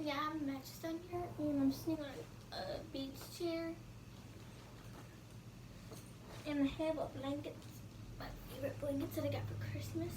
Yeah, I have a mattress on here, and I'm sitting on a beach chair. And I have a blanket, my favorite blankets that I got for Christmas.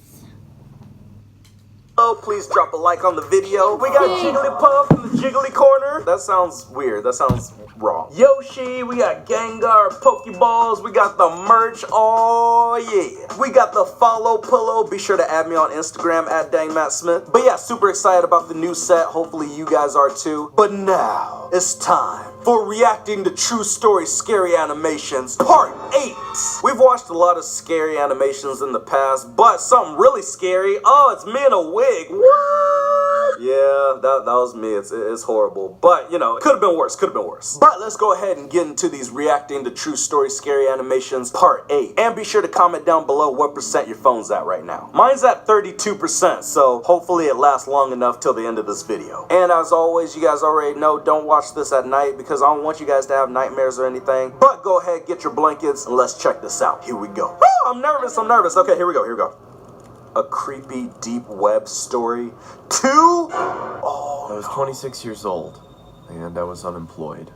Please drop a like on the video. We got Jigglypuff in the Jiggly corner. That sounds weird. That sounds wrong. Yoshi, we got Gengar, Pokeballs, we got the merch. Oh yeah. We got the follow pillow. Be sure to add me on Instagram at DangMattSmith. But yeah, super excited about the new set. Hopefully you guys are too. But now it's time for reacting to true story scary animations part 8. We've watched a lot of scary animations in the past, but something really scary. Oh, it's me in a wig. What? Yeah, that was me. It's horrible. But, you know, it could have been worse. But let's go ahead and get into these reacting to true story scary animations part 8. And be sure to comment down below what percent your phone's at right now. Mine's at 32%, so hopefully it lasts long enough till the end of this video. And as always, you guys already know, don't watch this at night because I don't want you guys to have nightmares or anything. But go ahead, get your blankets, and let's check this out. Here we go. Oh, I'm nervous. Okay, here we go. A creepy deep web story 2? Oh, I was 26 years old, and I was unemployed.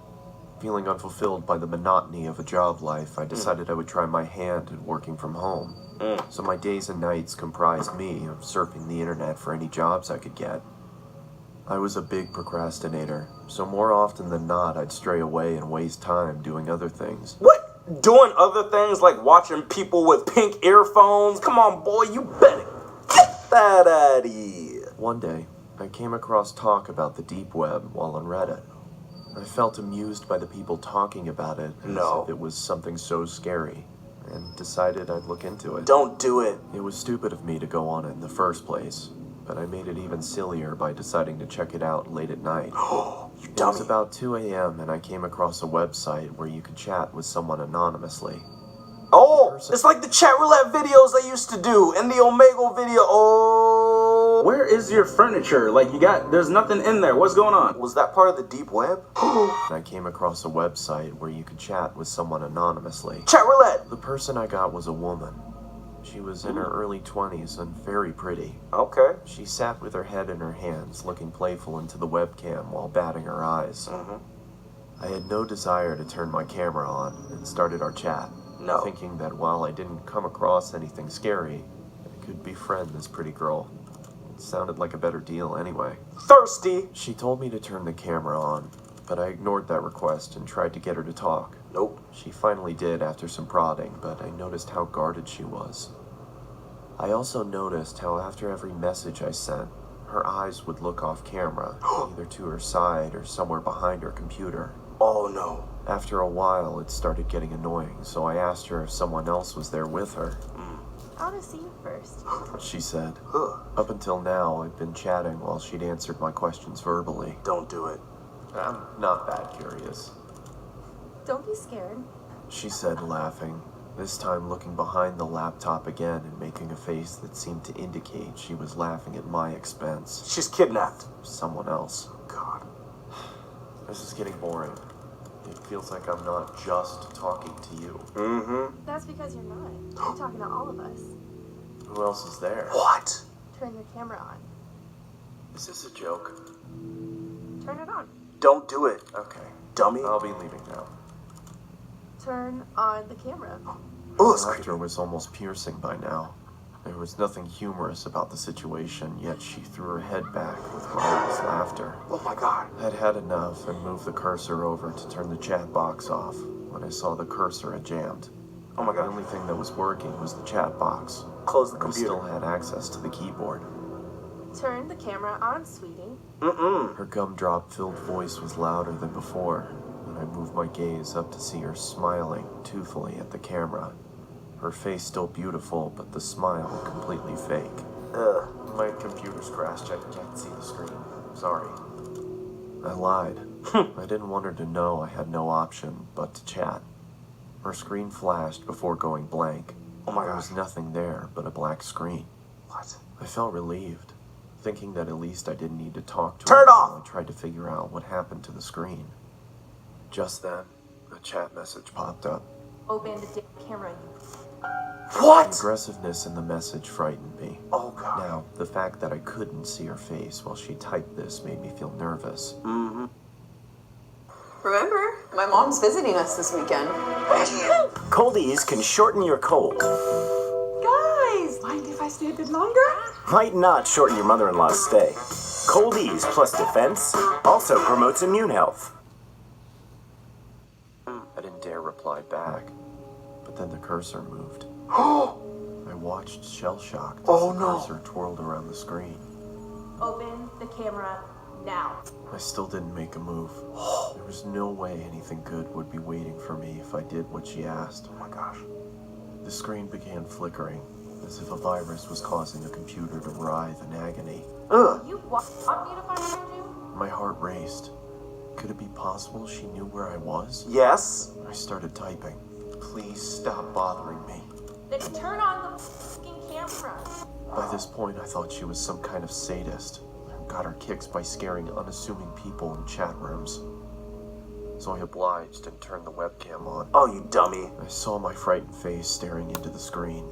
Feeling unfulfilled by the monotony of a job life, I decided I would try my hand at working from home. So my days and nights comprised me of surfing the internet for any jobs I could get. I was a big procrastinator, so more often than not, I'd stray away and waste time doing other things. What? Doing other things like watching people with pink earphones? Come on, boy, you better get that out of here. One day, I came across talk about the deep web while on Reddit. I felt amused by the people talking about it as if it was something so scary, and decided I'd look into it. Don't do it. It was stupid of me to go on it in the first place, but I made it even sillier by deciding to check it out late at night. You It dummy. was about 2 a.m. and I came across a website where you could chat with someone anonymously. Oh, it's like the chat roulette videos I used to do and the Omegle video. Oh. Where is your furniture? Like, there's nothing in there. What's going on? Was that part of the deep web? I came across a website where you could chat with someone anonymously. Chat roulette. The person I got was a woman. She was in her early 20s and very pretty. Okay. She sat with her head in her hands, looking playful into the webcam while batting her eyes. I had no desire to turn my camera on and started our chat, thinking that while I didn't come across anything scary, I could befriend this pretty girl. It sounded like a better deal anyway. Thirsty. She told me to turn the camera on, but I ignored that request and tried to get her to talk. Nope. She finally did after some prodding, but I noticed how guarded she was. I also noticed how after every message I sent, her eyes would look off camera, either to her side or somewhere behind her computer. Oh no. After a while, it started getting annoying, so I asked her if someone else was there with her. I want to see you first. She said. Up until now, I'd been chatting while she'd answered my questions verbally. Don't do it. I'm not that curious, Don't be scared. she said, laughing, this time looking behind the laptop again and making a face that seemed to indicate she was laughing at my expense. She's kidnapped. Someone else. God. This is getting boring. It feels like I'm not just talking to you. That's because you're not. You're talking to all of us. Who else is there? What? Turn your camera on. Is this a joke? Turn it on. Don't do it. Okay. Dummy. I'll be leaving now. Turn on the camera. Oh, it's Her creepy. laughter was almost piercing by now. There was nothing humorous about the situation, yet she threw her head back with hilarious laughter. Oh my God. I'd had enough and moved the cursor over to turn the chat box off when I saw the cursor had jammed. Oh my The God. only thing that was working was the chat box. Close the I computer. still had access to the keyboard. Turn the camera on, sweetie. Her gumdrop-filled voice was louder than before, and I moved my gaze up to see her smiling toothfully at the camera. Her face still beautiful, but the smile completely fake. My computer's crashed. I can't see the screen. Sorry. I lied. I didn't want her to know I had no option but to chat. Her screen flashed before going blank. Oh my There gosh. was nothing there but a black screen. What? I felt relieved, thinking that at least I didn't need to talk to Turn her it off! while I tried to figure out what happened to the screen. Just then, a chat message popped up. Open the damn camera, you The What? aggressiveness in the message frightened me. Oh, God. Now, the fact that I couldn't see her face while she typed this made me feel nervous. Remember, my mom's visiting us this weekend. Coldies can shorten your cold. Guys, mind if I stay a bit longer? Might not shorten your mother-in-law's stay. Coldies plus defense also promotes immune health. I didn't dare reply back, but then the cursor moved. I watched shell-shocked as Oh, the no. cursor twirled around the screen. Open the camera now. I still didn't make a move. There was no way anything good would be waiting for me if I did what she asked. Oh, my gosh. The screen began flickering, as if a virus was causing the computer to writhe in agony. Ugh. You want me to find you? My heart raced. Could it be possible she knew where I was? Yes. I started typing. Please stop bothering me. Then turn on the fucking camera. By this point, I thought she was some kind of sadist who got her kicks by scaring unassuming people in chat rooms. So I obliged and turned the webcam on. Oh, you dummy. I saw my frightened face staring into the screen.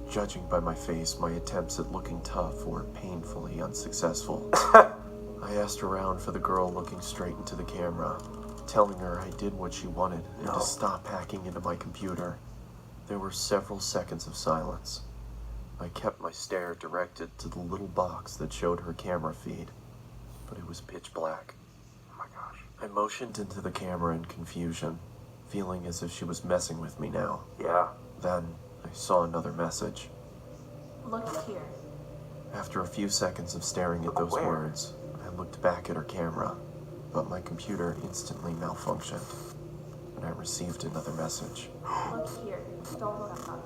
Judging by my face, my attempts at looking tough were painfully unsuccessful. I asked around for the girl looking straight into the camera, telling her I did what she wanted and to stop hacking into my computer. There were several seconds of silence. I kept my stare directed to the little box that showed her camera feed, but it was pitch black. Oh, my gosh. I motioned into the camera in confusion, feeling as if she was messing with me now. Yeah. Then I saw another message. Look here. After a few seconds of staring at those Where? words, I looked back at her camera, but my computer instantly malfunctioned, and I received another message. Look here. Don't look up.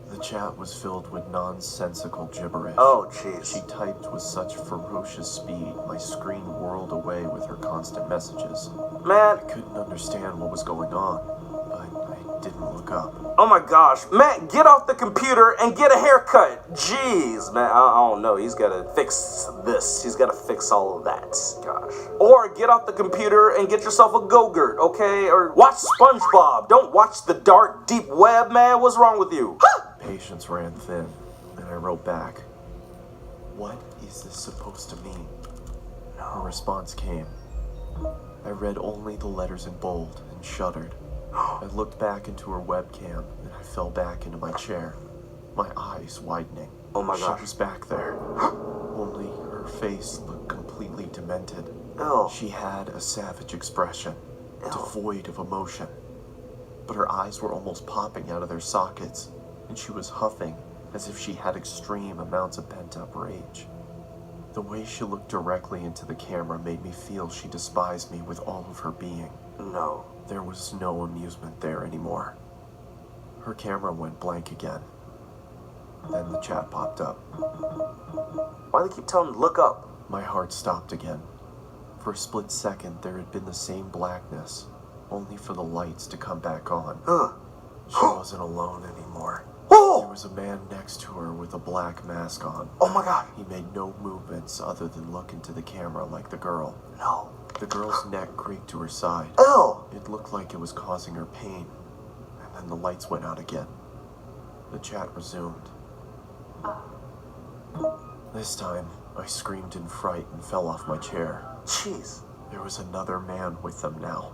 The chat was filled with nonsensical gibberish. Oh, jeez. She typed with such ferocious speed, my screen whirled away with her constant messages. Man. I couldn't understand what was going on, but I didn't look up. Oh, my gosh. Matt, get off the computer and get a haircut. Jeez, man. I don't know. He's got to fix this. He's got to fix all of that. Gosh. Or get off the computer and get yourself a Go-Gurt, okay? Or watch SpongeBob. Don't watch the dark, deep web, man. What's wrong with you? Patience ran thin, and I wrote back, "What is this supposed to mean?" Her response came. I read only the letters in bold and shuddered. I looked back into her webcam, and I fell back into my chair, my eyes widening. Oh my gosh. She was back there, only her face looked completely demented. Ew. She had a savage expression, devoid of emotion, but her eyes were almost popping out of their sockets, and she was huffing as if she had extreme amounts of pent-up rage. The way she looked directly into the camera made me feel she despised me with all of her being. No. There was no amusement there anymore. Her camera went blank again. Then the chat popped up. Why do they keep telling me to look up? My heart stopped again. For a split second, there had been the same blackness, only for the lights to come back on. Ugh. She wasn't alone anymore. Oh! There was a man next to her with a black mask on. Oh my god. He made no movements other than look into the camera like the girl. No. The girl's neck creaked to her side. Ew. It looked like it was causing her pain. And then the lights went out again. The chat resumed. This time, I screamed in fright and fell off my chair. Jeez. There was another man with them now.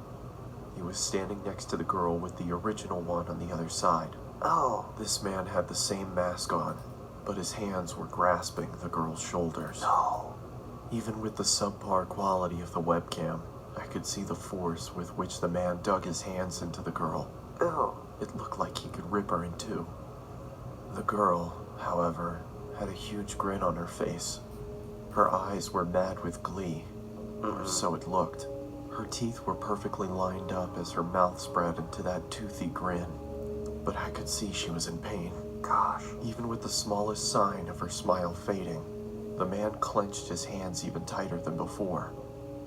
He was standing next to the girl with the original one on the other side. Oh. This man had the same mask on, but his hands were grasping the girl's shoulders. No. Even with the subpar quality of the webcam, I could see the force with which the man dug his hands into the girl. Ew. It looked like he could rip her in two. The girl, however, had a huge grin on her face. Her eyes were mad with glee, or so it looked. Her teeth were perfectly lined up as her mouth spread into that toothy grin, but I could see she was in pain. Gosh. Even with the smallest sign of her smile fading, the man clenched his hands even tighter than before,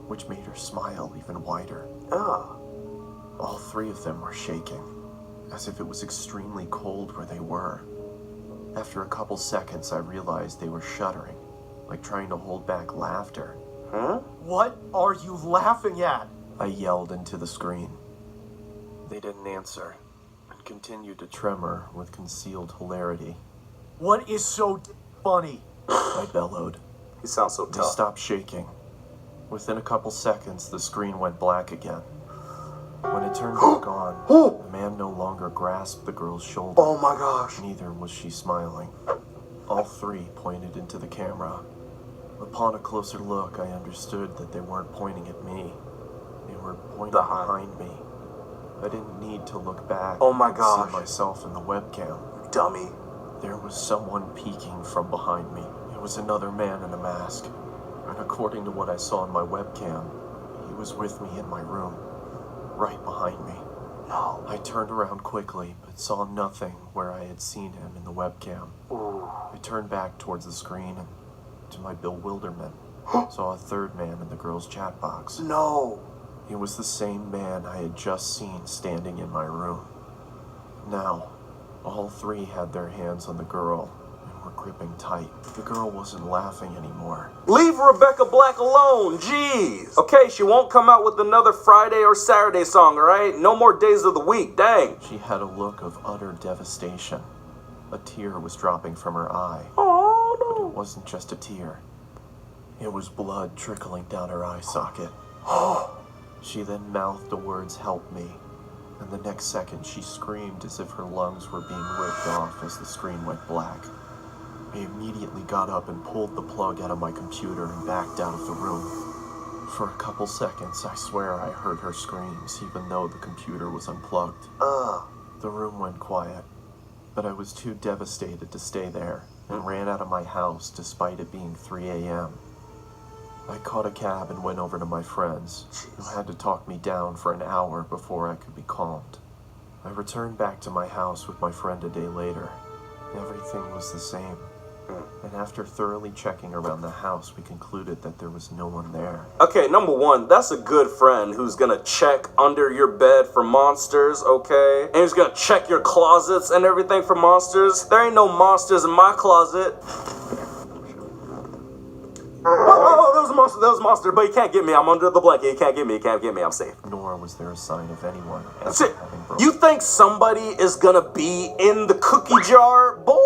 which made her smile even wider. Ugh. All three of them were shaking, as if it was extremely cold where they were. After a couple seconds, I realized they were shuddering, like trying to hold back laughter. Huh? What are you laughing at? I yelled into the screen. They didn't answer, and continued to tremor with concealed hilarity. What is so funny? I bellowed. He sounds so They tough. stopped shaking. Within a couple seconds, the screen went black again. When it turned back on, the man no longer grasped the girl's shoulder. Oh my gosh. Neither was she smiling. All three pointed into the camera. Upon a closer look, I understood that they weren't pointing at me. They were pointing behind me. I didn't need to look back. Oh my I could gosh. see myself in the webcam. Dummy. There was someone peeking from behind me. It was another man in a mask. And according to what I saw in my webcam, he was with me in my room, right behind me. No. I turned around quickly, but saw nothing where I had seen him in the webcam. I turned back towards the screen and, to my bewilderment, saw a third man in the girl's chat box. No. It was the same man I had just seen standing in my room. Now, all three had their hands on the girl and were gripping tight. The girl wasn't laughing anymore. Leave Rebecca Black alone, jeez. Okay, she won't come out with another Friday or Saturday song, alright? No more days of the week, dang. She had a look of utter devastation. A tear was dropping from her eye. Oh, But no. it wasn't just a tear. It was blood trickling down her eye socket. She then mouthed the words, "Help me." And the next second she screamed as if her lungs were being ripped off as the screen went black. I immediately got up and pulled the plug out of my computer and backed out of the room. For a couple seconds, I swear I heard her screams, even though the computer was unplugged. The room went quiet, but I was too devastated to stay there and ran out of my house despite it being 3 a.m. I caught a cab and went over to my friends, who had to talk me down for an hour before I could be calmed. I returned back to my house with my friend a day later. Everything was the same. And after thoroughly checking around the house, we concluded that there was no one there. Okay, number one, that's a good friend who's gonna check under your bed for monsters, okay? And he's gonna check your closets and everything for monsters. There ain't no monsters in my closet. Oh, there was a monster, but you can't get me. I'm under the blanket. You can't get me, I'm safe. Nor was there a sign of anyone That's ever it. having broken. You think somebody is gonna be in the cookie jar? Boy,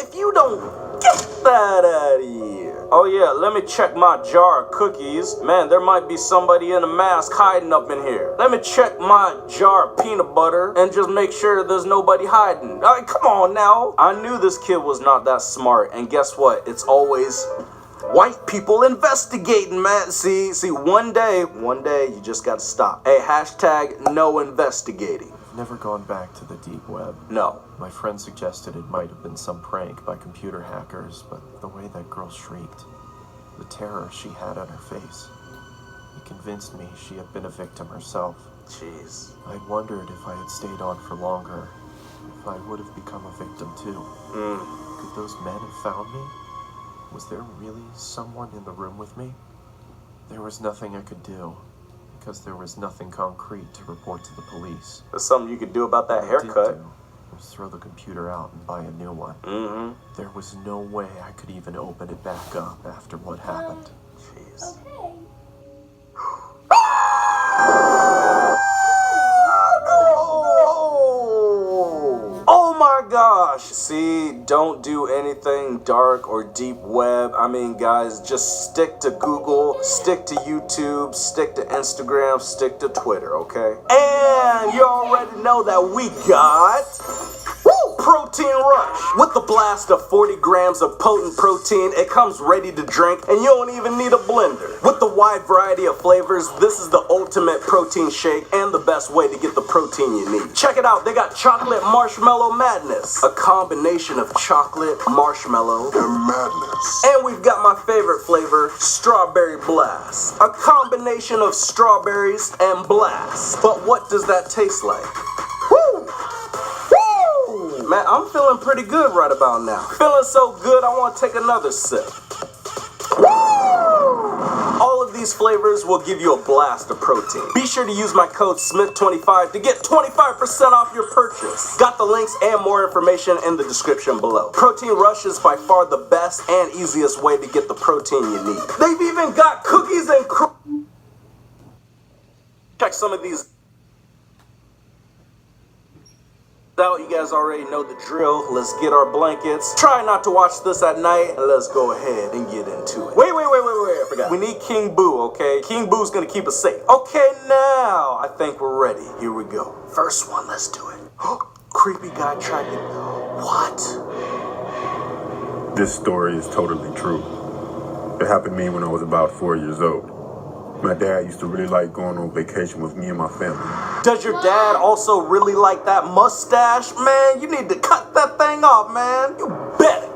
if you don't get that out of here. Oh yeah, let me check my jar of cookies. Man, there might be somebody in a mask hiding up in here. Let me check my jar of peanut butter and just make sure there's nobody hiding. All right, come on now. I knew this kid was not that smart, and guess what? It's always white people investigating, man. See, one day, you just gotta stop. Hey, hashtag no investigating. I've never gone back to the deep web. No. My friend suggested it might have been some prank by computer hackers, but the way that girl shrieked, the terror she had on her face, it convinced me she had been a victim herself. Jeez. I wondered if I had stayed on for longer, if I would have become a victim too. Could those men have found me? Was there really someone in the room with me? There was nothing I could do, because there was nothing concrete to report to the police. There's something you could do about that What I did haircut. do was throw the computer out and buy a new one. There was no way I could even open it back up after what happened. Jeez. Okay. Oh my gosh. See, don't do anything dark or deep web. I mean, guys, just stick to Google, stick to YouTube, stick to Instagram, stick to Twitter, okay? And you already know that we got Protein Rush. With the blast of 40 grams of potent protein, it comes ready to drink, and you don't even need a blender. With the wide variety of flavors, this is the ultimate protein shake and the best way to get the protein you need. Check it out, they got Chocolate Marshmallow Madness, a combination of chocolate, marshmallow, and madness. And we've got my favorite flavor, Strawberry Blast, a combination of strawberries and blast. But what does that taste like? Woo! Woo! Man, I'm feeling pretty good right about now. Feeling so good, I want to take another sip. Woo! All of these flavors will give you a blast of protein. Be sure to use my code SMITH25 to get 25% off your purchase. Got the links and more information in the description below. Protein Rush is by far the best and easiest way to get the protein you need. They've even got cookies and check some of these Now you guys already know the drill. Let's get our blankets. Try not to watch this at night, and let's go ahead and get into it. Wait, I forgot. We need King Boo, okay? King Boo's gonna keep us safe. Okay, now I think we're ready. Here we go. First one, let's do it. Creepy guy tracking. What? This story is totally true. It happened to me when I was about 4 years old. My dad used to really like going on vacation with me and my family. Does your dad also really like that mustache? Man, you need to cut that thing off, man. You better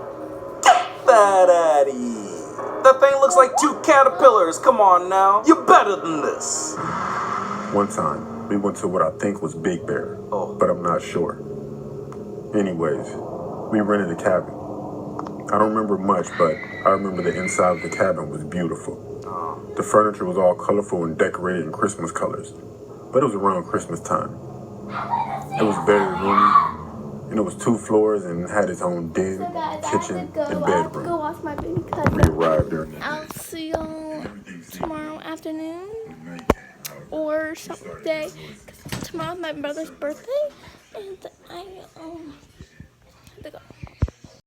get that out of here. That thing looks like 2 caterpillars. Come on now. You're better than this. One time, we went to what I think was Big Bear, but I'm not sure. Anyways, we rented a cabin. I don't remember much, but I remember the inside of the cabin was beautiful. The furniture was all colorful and decorated in Christmas colors, but it was around Christmas time. It was very roomy, and it was 2 floors and had its own den, So guys, kitchen, I have to go. and I have to go bedroom. watch my baby We cousin. arrived during the I'll see y'all tomorrow afternoon or someday. 'Cause tomorrow's my brother's birthday, and I have to go.